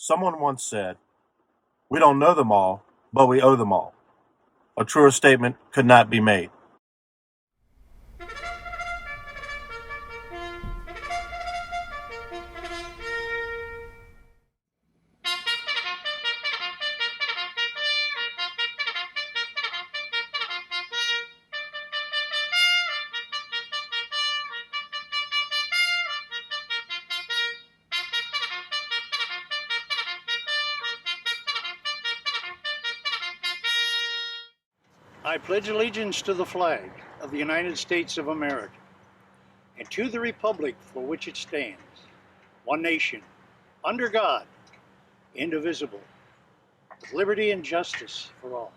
Someone once said, "We don't know them all, but we owe them all." A truer statement could not be made. I pledge allegiance to the flag of the United States of America and to the republic for which it stands, one nation, under God, indivisible, with liberty and justice for all.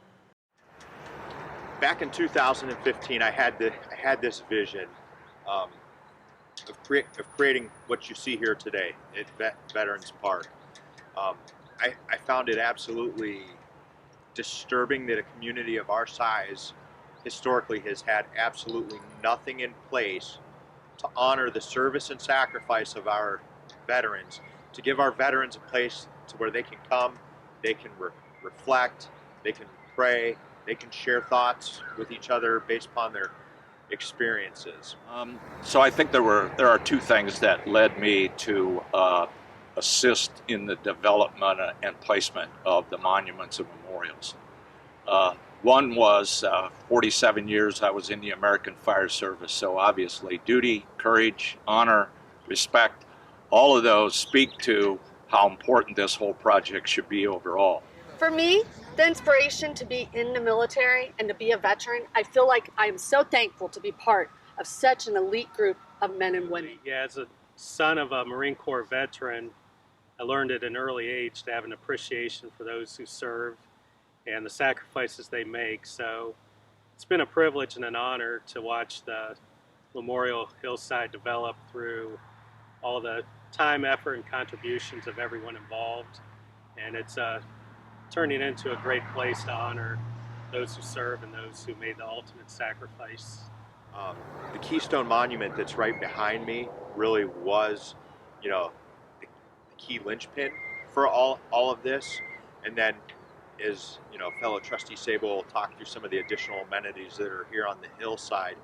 Back in 2015, I had this vision of creating what you see here today at Veterans Park. I found it absolutely disturbing that a community of our size historically has had absolutely nothing in place to honor the service and sacrifice of our veterans, to give our veterans a place to where they can come, they can reflect, they can pray, they can share thoughts with each other based upon their experiences. So I think there are two things that led me to assist in the development and placement of the monuments and memorials. One was 47 years I was in the American Fire Service, so obviously duty, courage, honor, respect, all of those speak to how important this whole project should be overall. For me, the inspiration to be in the military and to be a veteran, I feel like I am so thankful to be part of such an elite group of men and women. Yeah, as a son of a Marine Corps veteran, I learned at an early age to have an appreciation for those who serve and the sacrifices they make. So it's been a privilege and an honor to watch the Memorial Hillside develop through all the time, effort, and contributions of everyone involved. And it's turning into a great place to honor those who serve and those who made the ultimate sacrifice. The Keystone Monument that's right behind me really was, the key linchpin for all of this. And then, as fellow trustee Sable will talk through some of the additional amenities that are here on the hillside.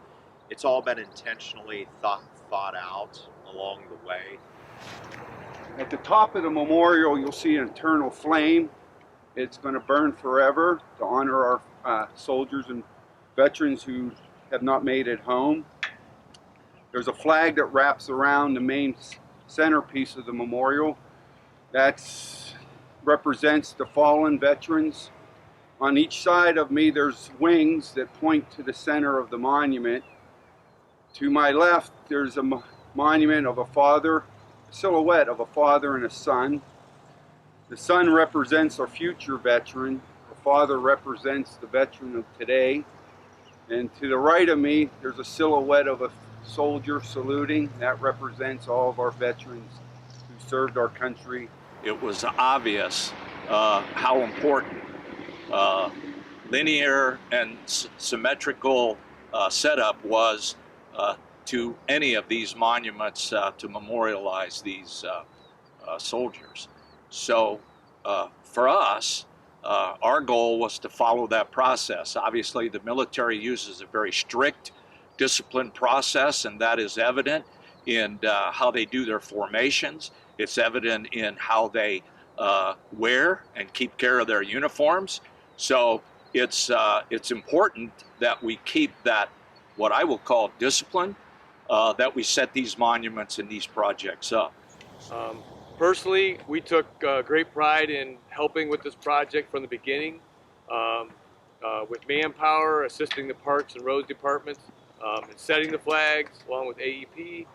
It's all been intentionally thought out along the way. At the top of the memorial, you'll see an eternal flame. It's going to burn forever to honor our soldiers and veterans who have not made it home. There's a flag that wraps around the main centerpiece of the memorial. That represents the fallen veterans. On each side of me, there's wings that point to the center of the monument. To my left, there's a monument of a father, a silhouette of a father and a son. The son represents our future veteran. The father represents the veteran of today. And to the right of me, there's a silhouette of a soldier saluting. That represents all of our veterans who served our country. It was obvious how important linear and symmetrical setup was to any of these monuments to memorialize these soldiers. So for us, our goal was to follow that process. Obviously, the military uses a very strict, disciplined process, and that is evident in how they do their formations. It's evident in how they wear and keep care of their uniforms. So it's important that we keep that, what I will call discipline, that we set these monuments and these projects up. Personally, we took great pride in helping with this project from the beginning, with manpower, assisting the Parks and Roads departments, and setting the flags along with AEP.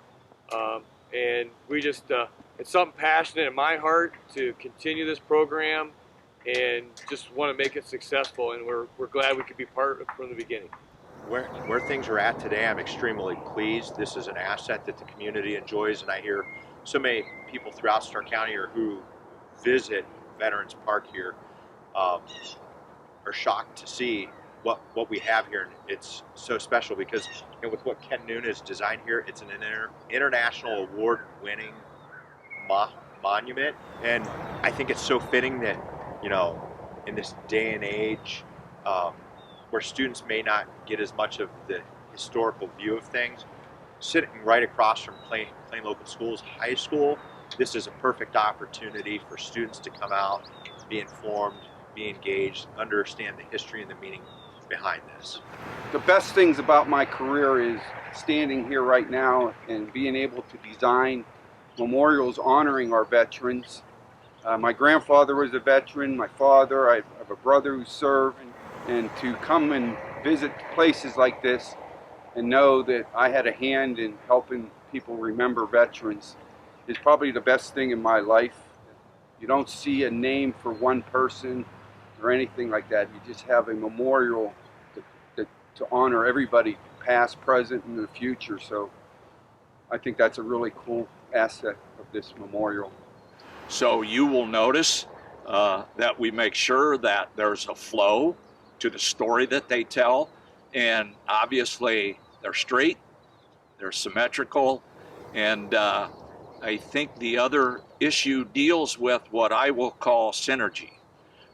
And we just, it's something passionate in my heart to continue this program and just want to make it successful. And we're glad we could be part of it from the beginning. Where things are at today, I'm extremely pleased. This is an asset that the community enjoys, and I hear so many people throughout Stark County or who visit Veterans Park here are shocked to see what we have here. And it's so special because with what Ken Noon has designed here, it's an international award-winning monument. And I think it's so fitting that, you know, in this day and age where students may not get as much of the historical view of things, sitting right across from Plain Local Schools High School, this is a perfect opportunity for students to come out, be informed, be engaged, understand the history and the meaning behind this. The best things about my career is standing here right now and being able to design memorials honoring our veterans. My grandfather was a veteran, my father, I have a brother who served, and to come and visit places like this and know that I had a hand in helping people remember veterans is probably the best thing in my life. You don't see a name for one person or anything like that. You just have a memorial to honor everybody, past, present, and the future. So I think that's a really cool asset of this memorial. So you will notice that we make sure that there's a flow to the story that they tell, and obviously they're straight, they're symmetrical, and I think the other issue deals with what I will call synergy.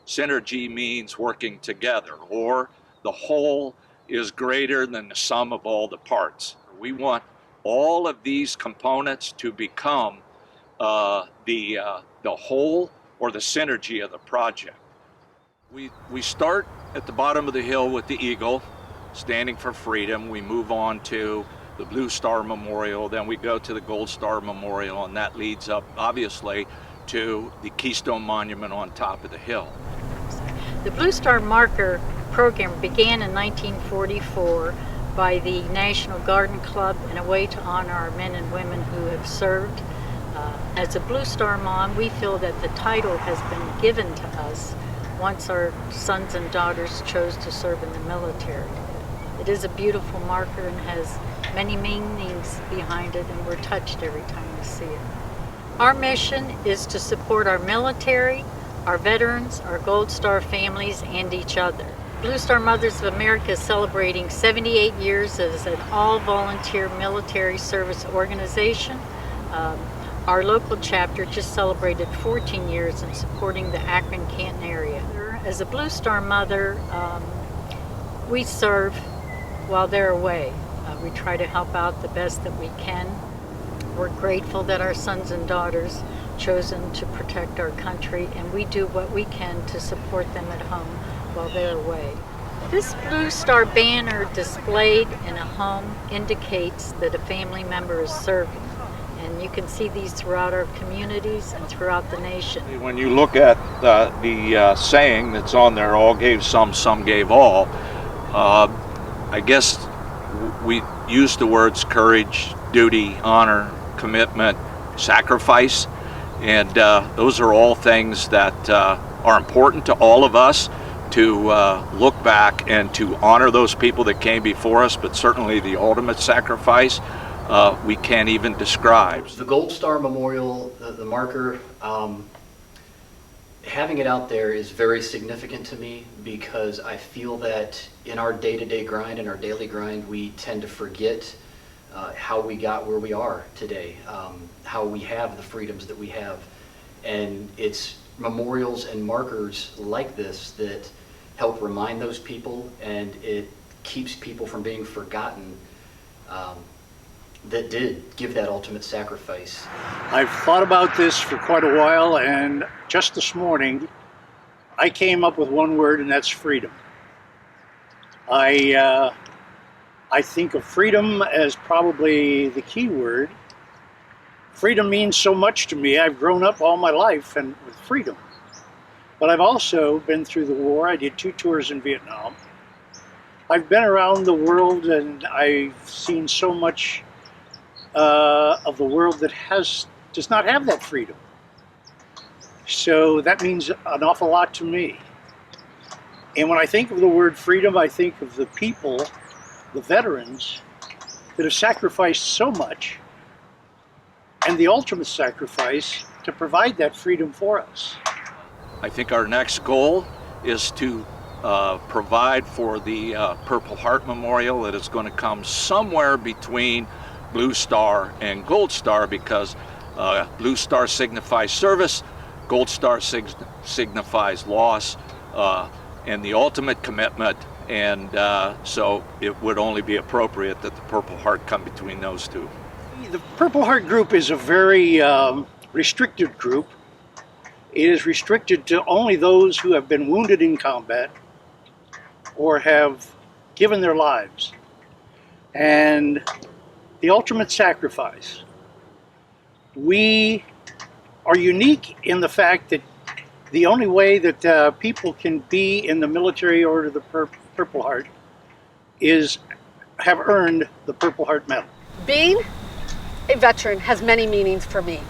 Synergy means working together, or the whole is greater than the sum of all the parts. We want all of these components to become the whole or the synergy of the project. We start at the bottom of the hill with the eagle, standing for freedom. We move on to the Blue Star Memorial, then we go to the Gold Star Memorial, and that leads up, obviously, to the Keystone Monument on top of the hill. The Blue Star Marker program began in 1944 by the National Garden Club in a way to honor our men and women who have served. As a Blue Star mom, we feel that the title has been given to us once our sons and daughters chose to serve in the military. It is a beautiful marker and has many meanings behind it, and we're touched every time we see it. Our mission is to support our military, our veterans, our Gold Star families, and each other. Blue Star Mothers of America is celebrating 78 years as an all-volunteer military service organization. Our local chapter just celebrated 14 years in supporting the Akron-Canton area. As a Blue Star Mother, we serve while they're away. We try to help out the best that we can. We're grateful that our sons and daughters chosen to protect our country, and we do what we can to support them at home while they're away. This Blue Star banner displayed in a home indicates that a family member is serving. And you can see these throughout our communities and throughout the nation. When you look at the saying that's on there, all gave some gave all, I guess we use the words courage, duty, honor, commitment, sacrifice, and those are all things that are important to all of us to look back and to honor those people that came before us, but certainly the ultimate sacrifice we can't even describe. The Gold Star Memorial, the marker, having it out there is very significant to me because I feel that in our day-to-day grind, in our daily grind, we tend to forget how we got where we are today, how we have the freedoms that we have. And it's memorials and markers like this that help remind those people, and it keeps people from being forgotten that did give that ultimate sacrifice. I've thought about this for quite a while, and just this morning I came up with one word, and that's freedom. I think of freedom as probably the key word. Freedom means so much to me. I've grown up all my life and with freedom. But I've also been through the war. I did 2 tours in Vietnam. I've been around the world, and I've seen so much of the world that does not have that freedom. So that means an awful lot to me. And when I think of the word freedom, I think of the people, the veterans, that have sacrificed so much, and the ultimate sacrifice to provide that freedom for us. I think our next goal is to provide for the Purple Heart Memorial that is going to come somewhere between Blue Star and Gold Star, because Blue star signifies service, gold star signifies loss, and the ultimate commitment. And so it would only be appropriate that the Purple Heart come between those two. The Purple Heart group is a very restricted group. It is restricted to only those who have been wounded in combat or have given their lives. And the ultimate sacrifice. We are unique in the fact that the only way that people can be in the military order of the Purple Heart is have earned the Purple Heart medal. Being a veteran has many meanings for me.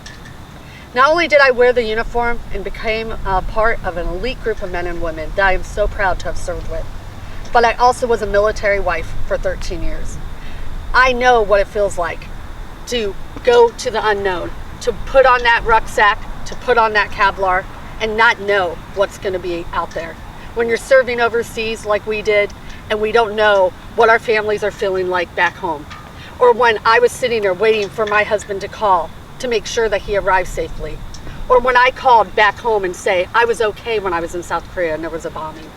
Not only did I wear the uniform and became a part of an elite group of men and women that I am so proud to have served with, but I also was a military wife for 13 years. I know what it feels like to go to the unknown, to put on that rucksack, to put on that Kevlar, and not know what's going to be out there. When you're serving overseas like we did, and we don't know what our families are feeling like back home. Or when I was sitting there waiting for my husband to call to make sure that he arrived safely. Or when I called back home and say I was okay when I was in South Korea and there was a bombing.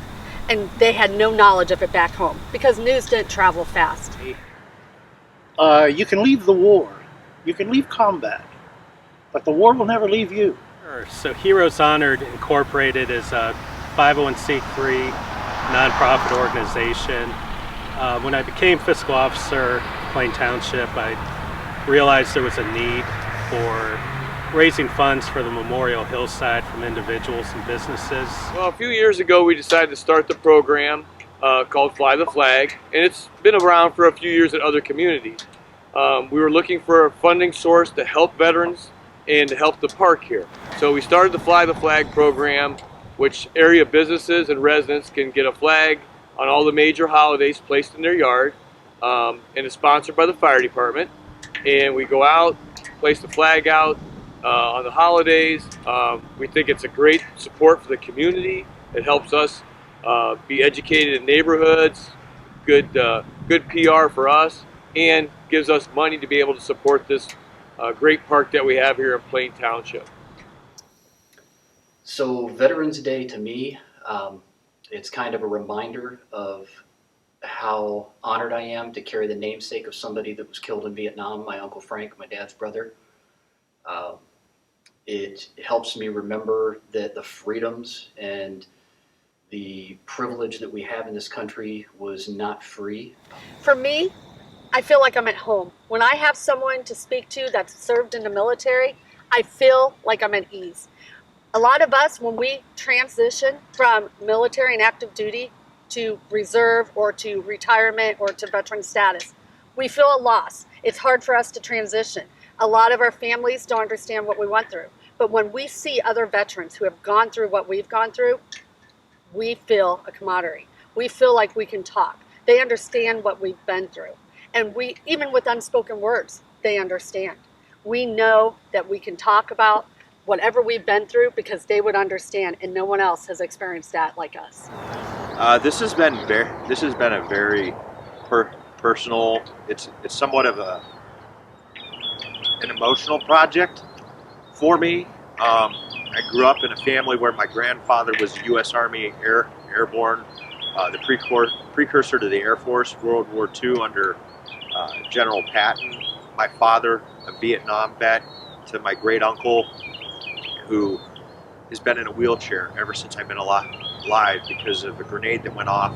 And they had no knowledge of it back home because news didn't travel fast. You can leave the war, you can leave combat, but the war will never leave you. So Heroes Honored Incorporated is a 501c3 nonprofit organization. When I became fiscal officer of Plain Township, I realized there was a need for raising funds for the Memorial Hillside from individuals and businesses. Well, a few years ago we decided to start the program called Fly the Flag, and it's been around for a few years in other communities. We were looking for a funding source to help veterans and to help the park here. So we started the Fly the Flag program, which area businesses and residents can get a flag on all the major holidays placed in their yard, and it's sponsored by the fire department. And we go out, place the flag out on the holidays. We think it's a great support for the community. It helps us be educated in neighborhoods, good PR for us, and gives us money to be able to support this great park that we have here in Plain Township. So Veterans Day to me, it's kind of a reminder of how honored I am to carry the namesake of somebody that was killed in Vietnam, my Uncle Frank, my dad's brother. It helps me remember that the freedoms and the privilege that we have in this country was not free. For me, I feel like I'm at home. When I have someone to speak to that's served in the military, I feel like I'm at ease. A lot of us, when we transition from military and active duty to reserve or to retirement or to veteran status, we feel a loss. It's hard for us to transition. A lot of our families don't understand what we went through. But when we see other veterans who have gone through what we've gone through, we feel a camaraderie. We feel like we can talk. They understand what we've been through. And we, even with unspoken words, they understand. We know that we can talk about whatever we've been through because they would understand, and no one else has experienced that like us. This has been a very personal. It's somewhat of an emotional project for me. I grew up in a family where my grandfather was U.S. Army Airborne, the precursor to the Air Force, World War II under General Patton. My father, a Vietnam vet, to my great uncle, who has been in a wheelchair ever since I've been alive because of a grenade that went off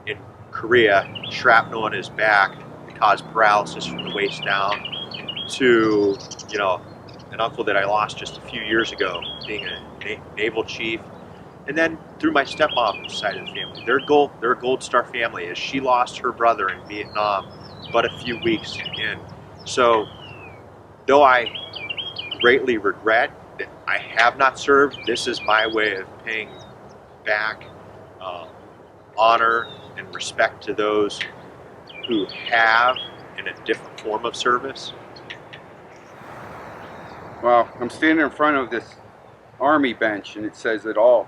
in Korea, shrapnel in his back, that caused paralysis from the waist down, to, you know, an uncle that I lost just a few years ago, being a naval chief. And then through my stepmom's side of the family, they're a Gold Star family, as she lost her brother in Vietnam but a few weeks in. So though I greatly regret that I have not served, this is my way of paying back honor and respect to those who have in a different form of service. Well, I'm standing in front of this army bench, and it says it all.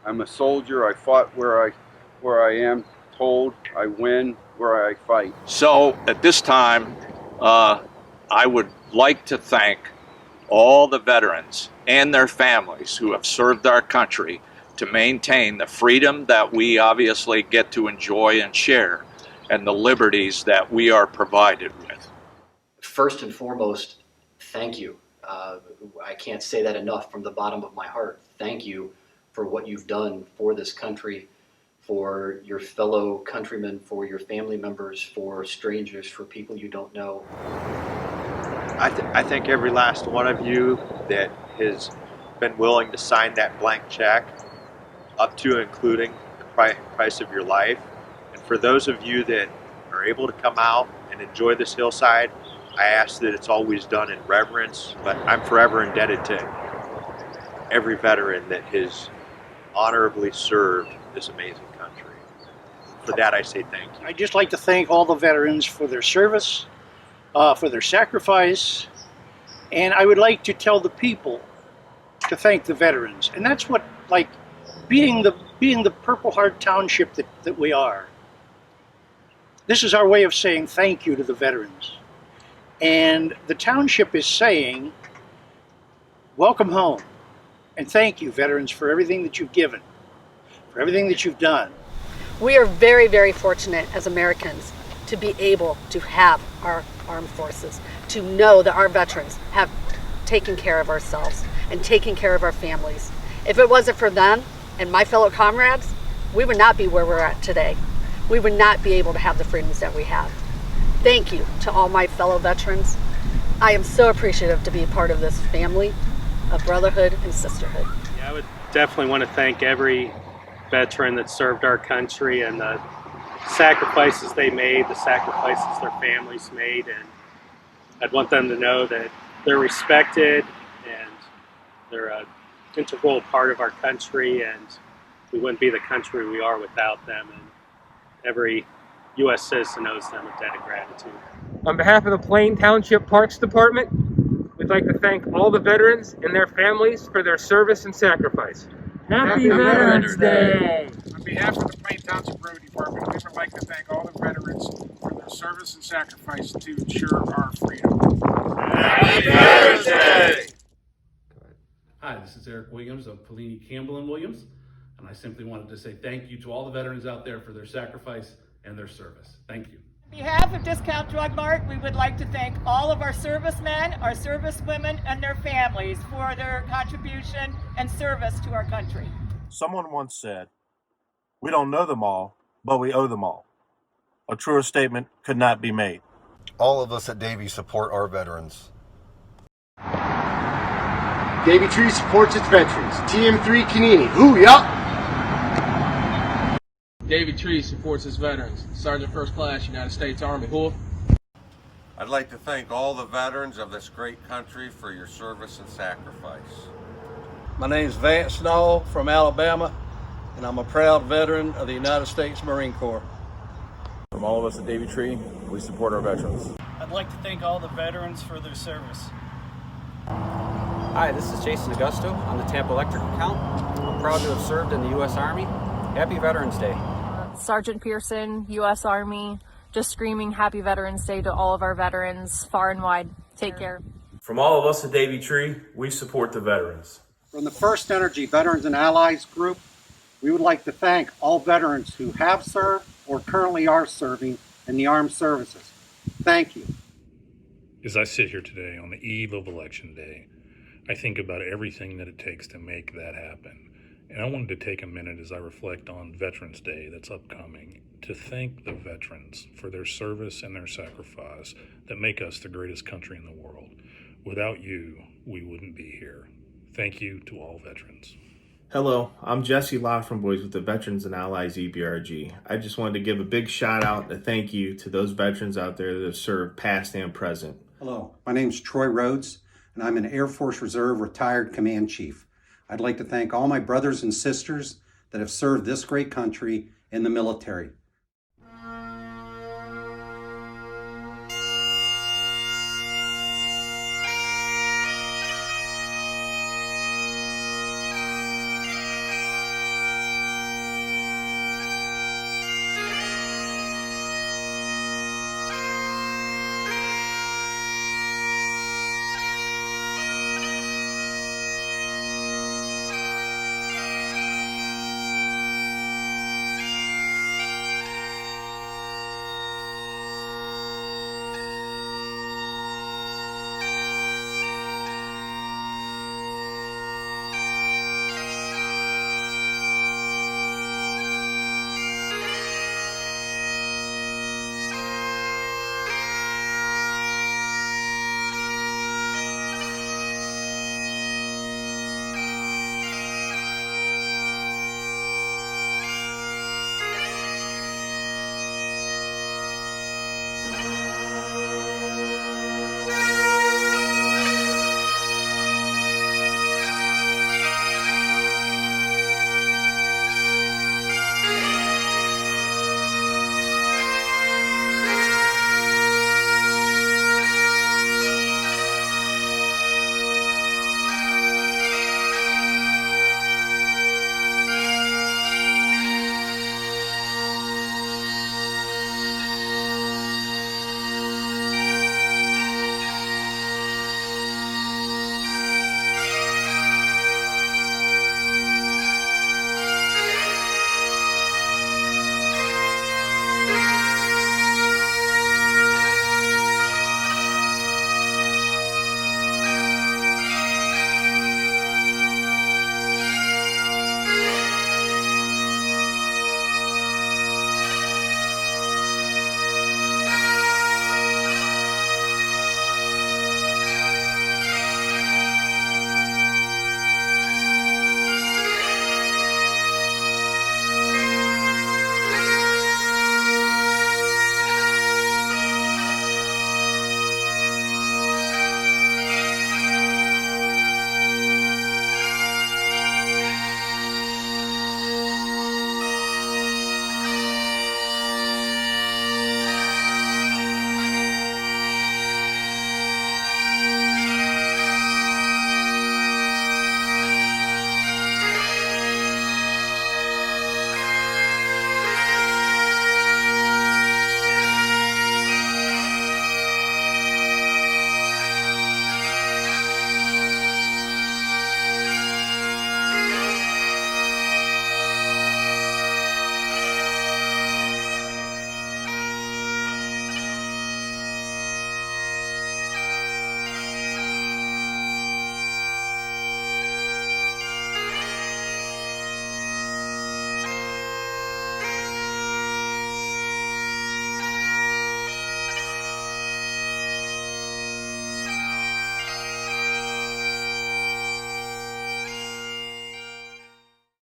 I'm a soldier. I fought where I am told. I win where I fight. So at this time, I would like to thank all the veterans and their families who have served our country to maintain the freedom that we obviously get to enjoy and share, and the liberties that we are provided with. First and foremost, thank you. I can't say that enough from the bottom of my heart. Thank you for what you've done for this country, for your fellow countrymen, for your family members, for strangers, for people you don't know. I thank every last one of you that has been willing to sign that blank check, up to and including the price of your life. And for those of you that are able to come out and enjoy this hillside, I ask that it's always done in reverence, but I'm forever indebted to every veteran that has honorably served this amazing country. For that, I say thank you. I'd just like to thank all the veterans for their service, for their sacrifice, and I would like to tell the people to thank the veterans. And that's what, like, being the Purple Heart Township that we are. This is our way of saying thank you to the veterans. And the township is saying, welcome home. And thank you, veterans, for everything that you've given, for everything that you've done. We are very, very fortunate as Americans to be able to have our armed forces, to know that our veterans have taken care of ourselves and taken care of our families. If it wasn't for them and my fellow comrades, we would not be where we're at today. We would not be able to have the freedoms that we have. Thank you to all my fellow veterans. I am so appreciative to be a part of this family of brotherhood and sisterhood. Yeah, I would definitely want to thank every veteran that served our country and the sacrifices they made, the sacrifices their families made, and I'd want them to know that they're respected and they're an integral part of our country, and we wouldn't be the country we are without them, and every U.S. citizen owes them a debt of gratitude. On behalf of the Plain Township Parks Department, we'd like to thank all the veterans and their families for their service and sacrifice. Happy Veterans Day! On behalf of the Plain Township Road Department, we would like to thank all the veterans for their service and sacrifice to ensure our freedom. Happy Veterans Day! Hi, this is Eric Williams of Pelini Campbell & Williams, and I simply wanted to say thank you to all the veterans out there for their sacrifice and their service. Thank you. On behalf of Discount Drug Mart, we would like to thank all of our servicemen, our servicewomen, and their families for their contribution and service to our country. Someone once said, "We don't know them all, but we owe them all." A truer statement could not be made. All of us at Davie support our veterans. Davie Tree supports its veterans. TM3 Kanini. Hoo-yah! Davie Tree supports its veterans. Sergeant First Class, United States Army. Who? I'd like to thank all the veterans of this great country for your service and sacrifice. My name is Vance Snall from Alabama, and I'm a proud veteran of the United States Marine Corps. From all of us at Davie Tree, we support our veterans. I'd like to thank all the veterans for their service. Hi, this is Jason Augusto on the Tampa Electric account. I'm proud to have served in the U.S. Army. Happy Veterans Day. Sergeant Pearson, U.S. Army, just screaming Happy Veterans Day to all of our veterans far and wide. Take care. From all of us at Davie Tree, we support the veterans. From the First Energy Veterans and Allies Group, we would like to thank all veterans who have served or currently are serving in the armed services. Thank you. As I sit here today on the eve of Election Day, I think about everything that it takes to make that happen. And I wanted to take a minute as I reflect on Veterans Day that's upcoming to thank the veterans for their service and their sacrifice that make us the greatest country in the world. Without you, we wouldn't be here. Thank you to all veterans. Hello, I'm Jesse Lott from Boys with the Veterans and Allies EBRG. I just wanted to give a big shout out and thank you to those veterans out there that have served past and present. Hello, my name's Troy Rhodes, and I'm an Air Force Reserve retired command chief. I'd like to thank all my brothers and sisters that have served this great country in the military.